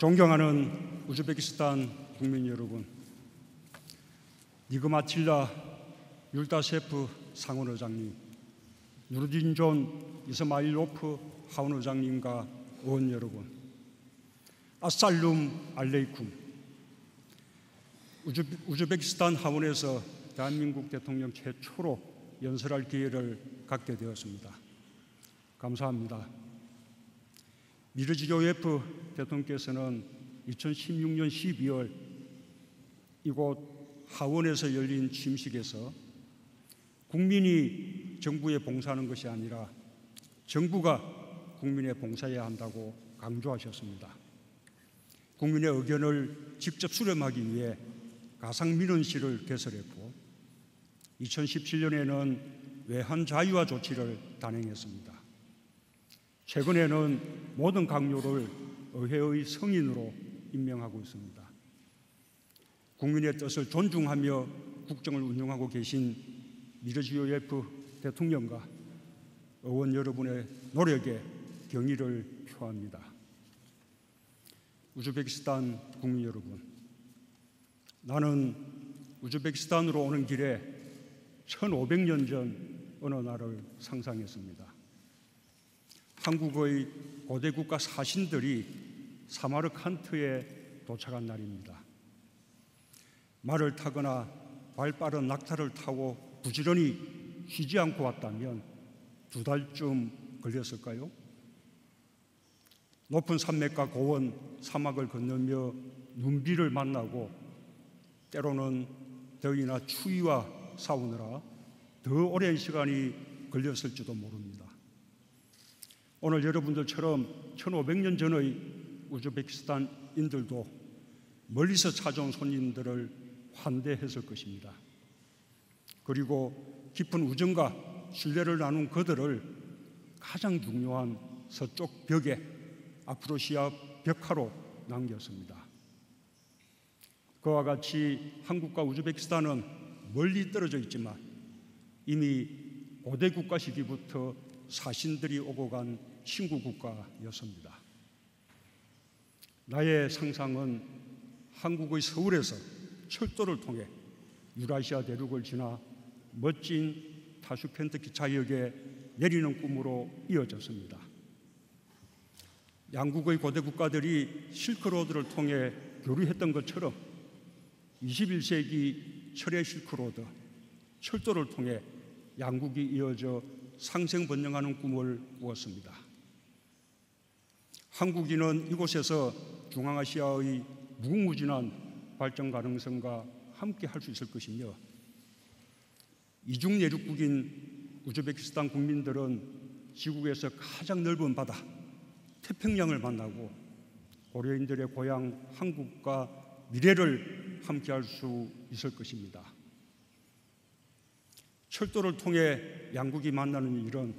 존경하는 우즈베키스탄 국민 여러분, 니그마틸라 율다셰프 상원의장님, 누르딘존 이스마일로프 하원의장님과 의원 여러분, 아살룸 알레이쿰. 우즈베키스탄 하원에서 대한민국 대통령 최초로 연설할 기회를 갖게 되었습니다. 감사합니다. 미르지요예프 대통령께서는 2016년 12월 이곳 하원에서 열린 취임식에서 국민이 정부에 봉사하는 것이 아니라 정부가 국민에 봉사해야 한다고 강조하셨습니다. 국민의 의견을 직접 수렴하기 위해 가상민원실을 개설했고 2017년에는 외환 자유화 조치를 단행했습니다. 최근에는 모든 강요를 의회의 성인으로 임명하고 있습니다. 국민의 뜻을 존중하며 국정을 운영하고 계신 미르지요예프 대통령과 의원 여러분의 노력에 경의를 표합니다. 우즈베키스탄 국민 여러분, 나는 우즈베키스탄으로 오는 길에 1500년 전 어느 날을 상상했습니다. 한국의 고대 국가 사신들이 사마르칸트에 도착한 날입니다. 말을 타거나 발빠른 낙타를 타고 부지런히 쉬지 않고 왔다면 2달쯤 걸렸을까요? 높은 산맥과 고원, 사막을 건너며 눈비를 만나고 때로는 더위나 추위와 싸우느라 더 오랜 시간이 걸렸을지도 모릅니다. 오늘 여러분들처럼 1500년 전의 우즈베키스탄인들도 멀리서 찾아온 손님들을 환대했을 것입니다. 그리고 깊은 우정과 신뢰를 나눈 그들을 가장 중요한 서쪽 벽에 아프로시아 벽화로 남겼습니다. 그와 같이 한국과 우즈베키스탄은 멀리 떨어져 있지만 이미 고대 국가 시기부터 사신들이 오고 간 친구 국가였습니다. 나의 상상은 한국의 서울에서 철도를 통해 유라시아 대륙을 지나 멋진 타슈켄트 기차역에 내리는 꿈으로 이어졌습니다. 양국의 고대 국가들이 실크로드를 통해 교류했던 것처럼 21세기 철의 실크로드, 철도를 통해 양국이 이어져 상생번영하는 꿈을 꾸었습니다. 한국인은 이곳에서 중앙아시아의 무궁무진한 발전 가능성과 함께 할 수 있을 것이며 이중내륙국인 우즈베키스탄 국민들은 지구에서 가장 넓은 바다 태평양을 만나고 고려인들의 고향 한국과 미래를 함께 할 수 있을 것입니다. 철도를 통해 양국이 만나는 일은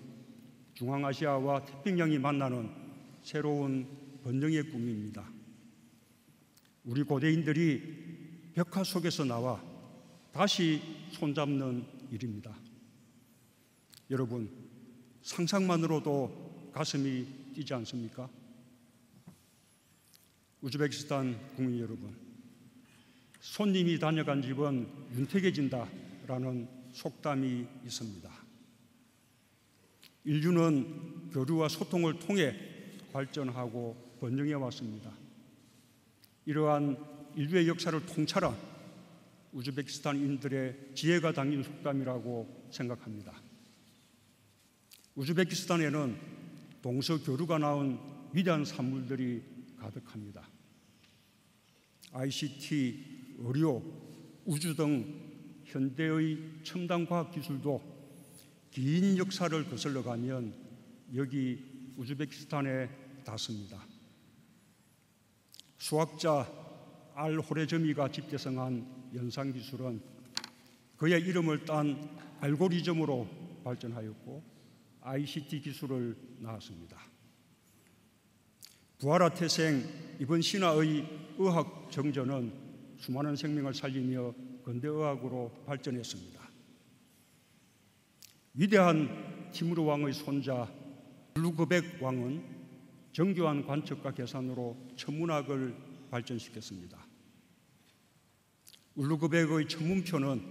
중앙아시아와 태평양이 만나는 새로운 번영의 꿈입니다. 우리 고대인들이 벽화 속에서 나와 다시 손잡는 일입니다. 여러분, 상상만으로도 가슴이 뛰지 않습니까? 우즈베키스탄 국민 여러분, 손님이 다녀간 집은 윤택해진다라는 속담이 있습니다. 인류는 교류와 소통을 통해 발전하고 번영해 왔습니다. 이러한 인류의 역사를 통찰한 우즈베키스탄인들의 지혜가 담긴 속담이라고 생각합니다. 우즈베키스탄에는 동서교류가 낳은 위대한 산물들이 가득합니다. ICT, 의료, 우주 등 현대의 첨단 과학 기술도 긴 역사를 거슬러 가면 여기 우즈베키스탄에 닿습니다. 수학자 알호레즈미가 집대성한 연산기술은 그의 이름을 딴 알고리즘으로 발전하였고 ICT 기술을 낳았습니다. 부하라 태생 이번 신화의 의학 정전은 수많은 생명을 살리며 근대의학으로 발전했습니다. 위대한 티무르 왕의 손자 블루그백 왕은 정교한 관측과 계산으로 천문학을 발전시켰습니다. 울루그백의 천문표는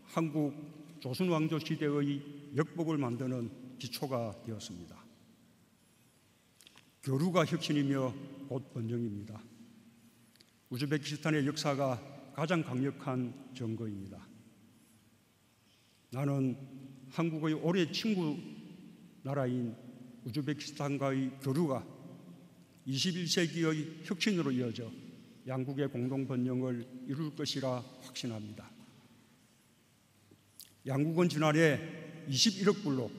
한국 조선 왕조 시대의 역복을 만드는 기초가 되었습니다. 교류가 혁신이며 곧 번영입니다. 우즈베키스탄의 역사가 가장 강력한 증거입니다. 나는 한국의 오래 친구 나라인 우즈베키스탄과의 교류가 21세기의 혁신으로 이어져 양국의 공동 번영을 이룰 것이라 확신합니다. 양국은 지난해 21억 불로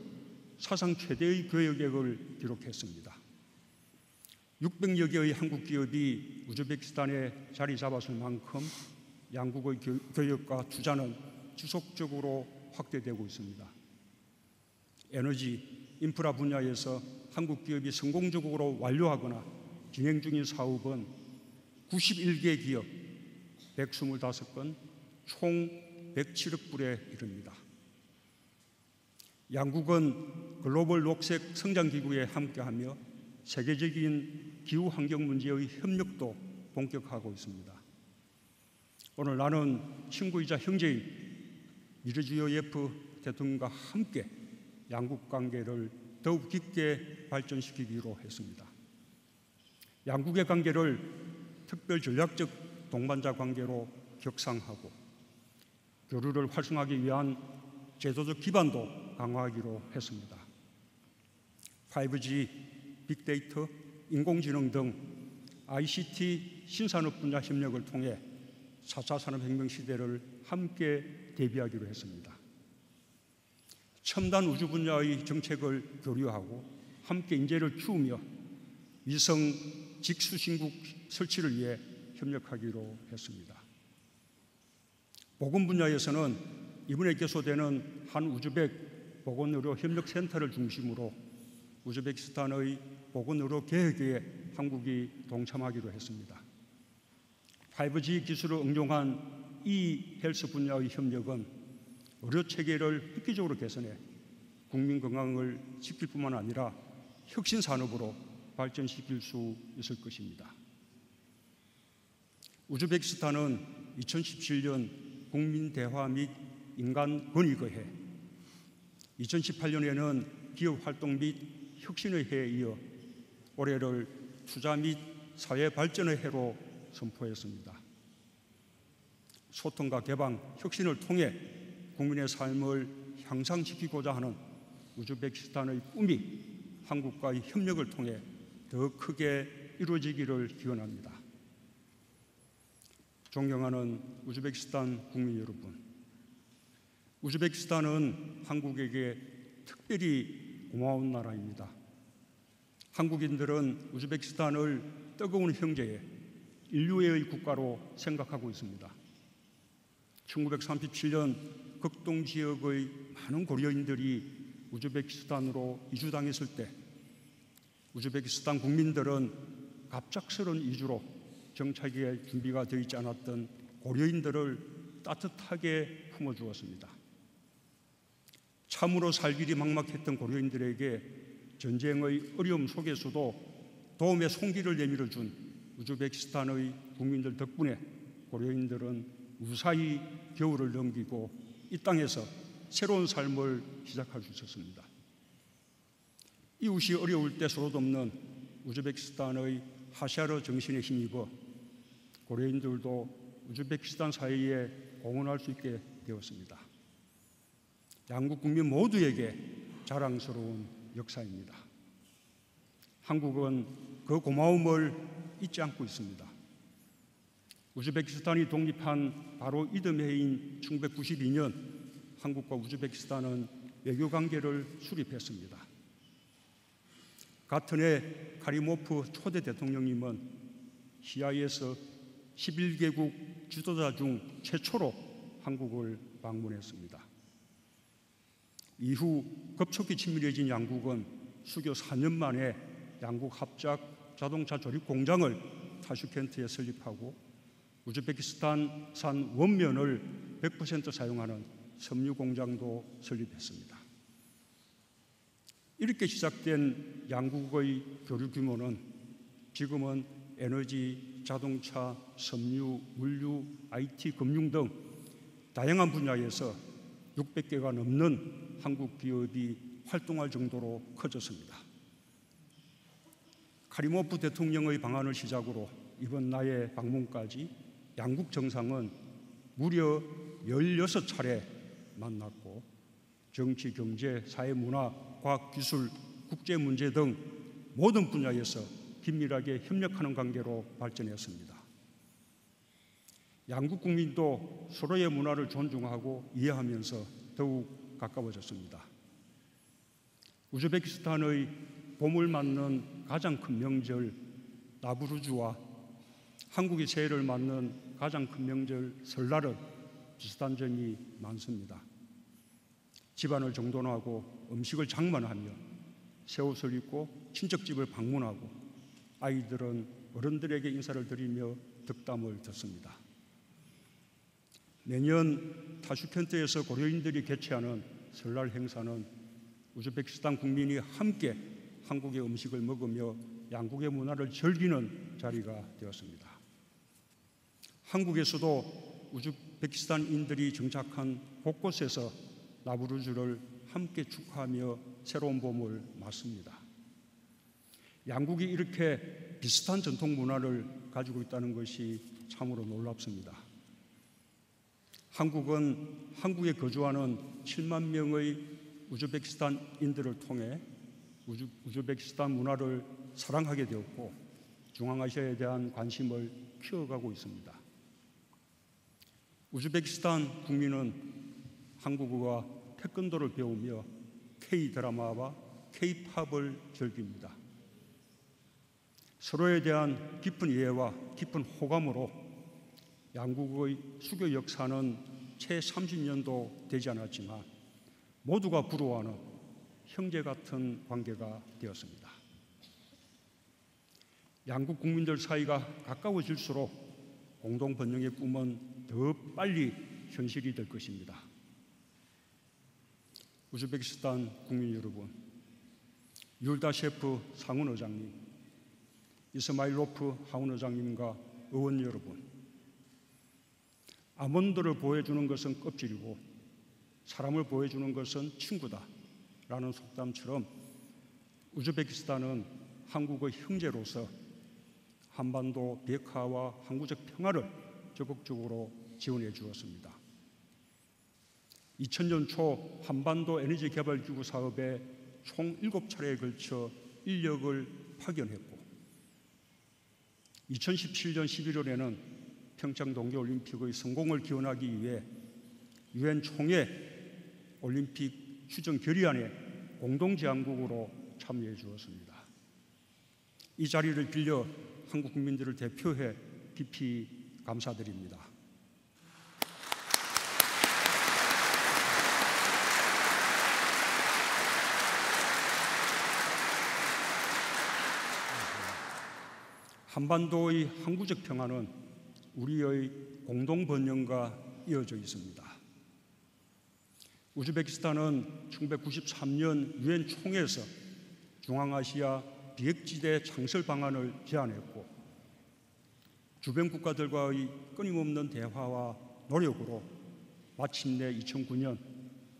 사상 최대의 교역액을 기록했습니다. 600여 개의 한국 기업이 우즈베키스탄에 자리 잡았을 만큼 양국의 교역과 투자는 지속적으로 확대되고 있습니다. 에너지, 인프라 분야에서 한국 기업이 성공적으로 완료하거나 진행 중인 사업은 91개 기업 125건 총 107억 불에 이릅니다. 양국은 글로벌 녹색 성장기구에 함께하며 세계적인 기후 환경 문제의 협력도 본격화하고 있습니다. 오늘 나는 친구이자 형제인 미르지요예프 대통령과 함께 양국 관계를 더욱 깊게 발전시키기로 했습니다. 양국의 관계를 특별 전략적 동반자 관계로 격상하고 교류를 활성화하기 위한 제도적 기반도 강화하기로 했습니다. 5G, 빅데이터, 인공지능 등 ICT 신산업 분야 협력을 통해 4차 산업혁명 시대를 함께 대비하기로 했습니다. 첨단 우주 분야의 정책을 교류하고 함께 인재를 키우며 위성 직수신국 설치를 위해 협력하기로 했습니다. 보건 분야에서는 이번에 개소되는 한 우즈벡 보건의료 협력센터를 중심으로 우즈베키스탄의 보건의료 계획에 한국이 동참하기로 했습니다. 5G 기술을 응용한 이-헬스 분야의 협력은 의료 체계를 획기적으로 개선해 국민 건강을 지킬 뿐만 아니라 혁신 산업으로 발전시킬 수 있을 것입니다. 우즈베키스탄은 2017년 국민 대화 및 인간 권익의 해, 2018년에는 기업 활동 및 혁신의 해에 이어 올해를 투자 및 사회 발전의 해로 선포했습니다. 소통과 개방, 혁신을 통해 국민의 삶을 향상시키고자 하는 우즈베키스탄의 꿈이 한국과의 협력을 통해 더 크게 이루어지기를 기원합니다. 존경하는 우즈베키스탄 국민 여러분, 우즈베키스탄은 한국에게 특별히 고마운 나라입니다. 한국인들은 우즈베키스탄을 뜨거운 형제의 인류애의 국가로 생각하고 있습니다. 1937년 극동 지역의 많은 고려인들이 우즈베키스탄으로 이주당했을 때 우즈베키스탄 국민들은 갑작스러운 이주로 정착에 준비가 되어 있지 않았던 고려인들을 따뜻하게 품어주었습니다. 참으로 살 길이 막막했던 고려인들에게 전쟁의 어려움 속에서도 도움의 손길을 내밀어 준 우즈베키스탄의 국민들 덕분에 고려인들은 무사히 겨울을 넘기고 이 땅에서 새로운 삶을 시작할 수 있었습니다. 이웃이 어려울 때 서로 돕는 우즈베키스탄의 하샤르 정신에 힘입어 고려인들도 우즈베키스탄 사회에 공헌할 수 있게 되었습니다. 양국 국민 모두에게 자랑스러운 역사입니다. 한국은 그 고마움을 잊지 않고 있습니다. 우즈베키스탄이 독립한 바로 이듬 해인 1992년 한국과 우즈베키스탄은 외교관계를 수립했습니다. 같은 해 카리모프 초대 대통령님은 시야에서 11개국 지도자 중 최초로 한국을 방문했습니다. 이후 급속히 친밀해진 양국은 수교 4년 만에 양국 합작 자동차 조립 공장을 타슈켄트에 설립하고 우즈베키스탄산 원면을 100% 사용하는 섬유 공장도 설립했습니다. 이렇게 시작된 양국의 교류 규모는 지금은 에너지, 자동차, 섬유, 물류, IT, 금융 등 다양한 분야에서 600개가 넘는 한국 기업이 활동할 정도로 커졌습니다. 카리모프 대통령의 방한을 시작으로 이번 나의 방문까지 양국 정상은 무려 16차례 만났고 정치, 경제, 사회, 문화, 과학, 기술, 국제 문제 등 모든 분야에서 긴밀하게 협력하는 관계로 발전했습니다. 양국 국민도 서로의 문화를 존중하고 이해하면서 더욱 가까워졌습니다. 우즈베키스탄의 봄을 맞는 가장 큰 명절 나부루즈와 한국의 새해를 맞는 가장 큰 명절 설날은 비슷한 점이 많습니다. 집안을 정돈하고 음식을 장만하며 새 옷을 입고 친척집을 방문하고 아이들은 어른들에게 인사를 드리며 덕담을 듣습니다. 매년 타슈켄트에서 고려인들이 개최하는 설날 행사는 우즈베키스탄 국민이 함께 한국의 음식을 먹으며 양국의 문화를 즐기는 자리가 되었습니다. 한국에서도 우즈베키스탄인들이 정착한 곳곳에서 나부루즈를 함께 축하하며 새로운 봄을 맞습니다. 양국이 이렇게 비슷한 전통 문화를 가지고 있다는 것이 참으로 놀랍습니다. 한국은 한국에 거주하는 7만 명의 우즈베키스탄인들을 통해 우즈베키스탄 문화를 사랑하게 되었고 중앙아시아에 대한 관심을 키워가고 있습니다. 우즈베키스탄 국민은 한국어와 태권도를 배우며 K-드라마와 K-팝을 즐깁니다. 서로에 대한 깊은 이해와 깊은 호감으로 양국의 수교 역사는 채 30년도 되지 않았지만 모두가 부러워하는 형제 같은 관계가 되었습니다. 양국 국민들 사이가 가까워질수록 공동 번영의 꿈은 더 빨리 현실이 될 것입니다. 우즈베키스탄 국민 여러분, 율다셰프 상원 의장님, 이스마일로프 하원 의장님과 의원 여러분, 아몬드를 보여주는 것은 껍질이고 사람을 보여주는 것은 친구다 라는 속담처럼 우즈베키스탄은 한국의 형제로서 한반도 비핵화와 항구적 평화를 적극적으로 지원해 주었습니다. 2000년 초 한반도 에너지 개발 기구 사업에 총 7차례에 걸쳐 인력을 파견했고 2017년 11월에는 평창 동계올림픽의 성공을 기원하기 위해 유엔 총회 올림픽 추정 결의안에 공동제안국으로 참여해 주었습니다. 이 자리를 빌려 한국 국민들을 대표해 깊이 감사드립니다. 한반도의 항구적 평화는 우리의 공동 번영과 이어져 있습니다. 우즈베키스탄은 1993년 유엔 총회에서 중앙아시아 비핵지대 창설 방안을 제안했고 주변 국가들과의 끊임없는 대화와 노력으로 마침내 2009년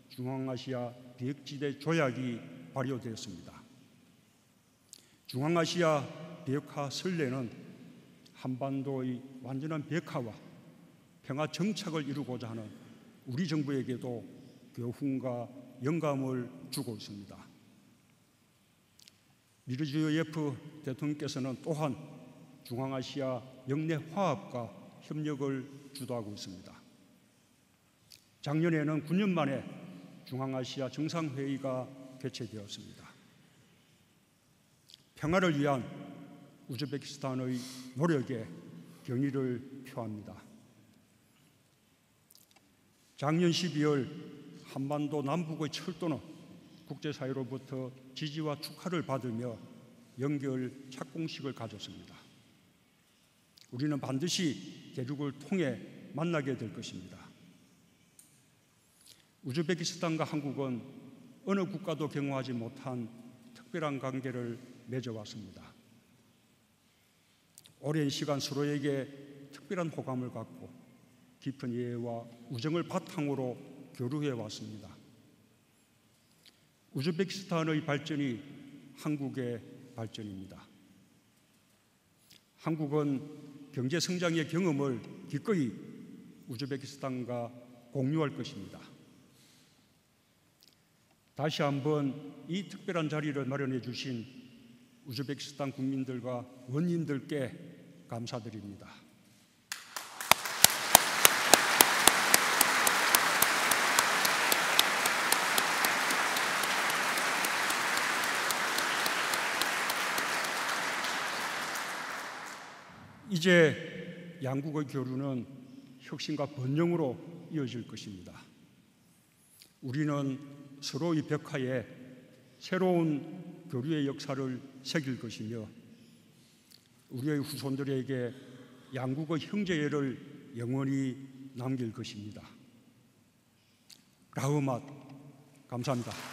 중앙아시아 비핵지대 조약이 발효되었습니다. 중앙아시아 비핵화 선례는 한반도의 완전한 비핵화와 평화 정착을 이루고자 하는 우리 정부에게도 교훈과 영감을 주고 있습니다. 미르지요예프 대통령께서는 또한 중앙아시아 영내 화합과 협력을 주도하고 있습니다. 작년에는 9년 만에 중앙아시아 정상회의가 개최되었습니다. 평화를 위한 우즈베키스탄의 노력에 경의를 표합니다. 작년 12월 한반도 남북의 철도는 국제사회로부터 지지와 축하를 받으며 연결 착공식을 가졌습니다. 우리는 반드시 대륙을 통해 만나게 될 것입니다. 우즈베키스탄과 한국은 어느 국가도 경험하지 못한 특별한 관계를 맺어왔습니다. 오랜 시간 서로에게 특별한 호감을 갖고 깊은 이해와 우정을 바탕으로 교류해 왔습니다. 우즈베키스탄의 발전이 한국의 발전입니다. 한국은 경제 성장의 경험을 기꺼이 우즈베키스탄과 공유할 것입니다. 다시 한번 이 특별한 자리를 마련해 주신 우즈베키스탄 국민들과 원님들께 감사드립니다. 이제 양국의 교류는 혁신과 번영으로 이어질 것입니다. 우리는 서로의 벽화에 새로운 교류의 역사를 새길 것이며 우리의 후손들에게 양국의 형제애를 영원히 남길 것입니다. 라흐맛, 감사합니다.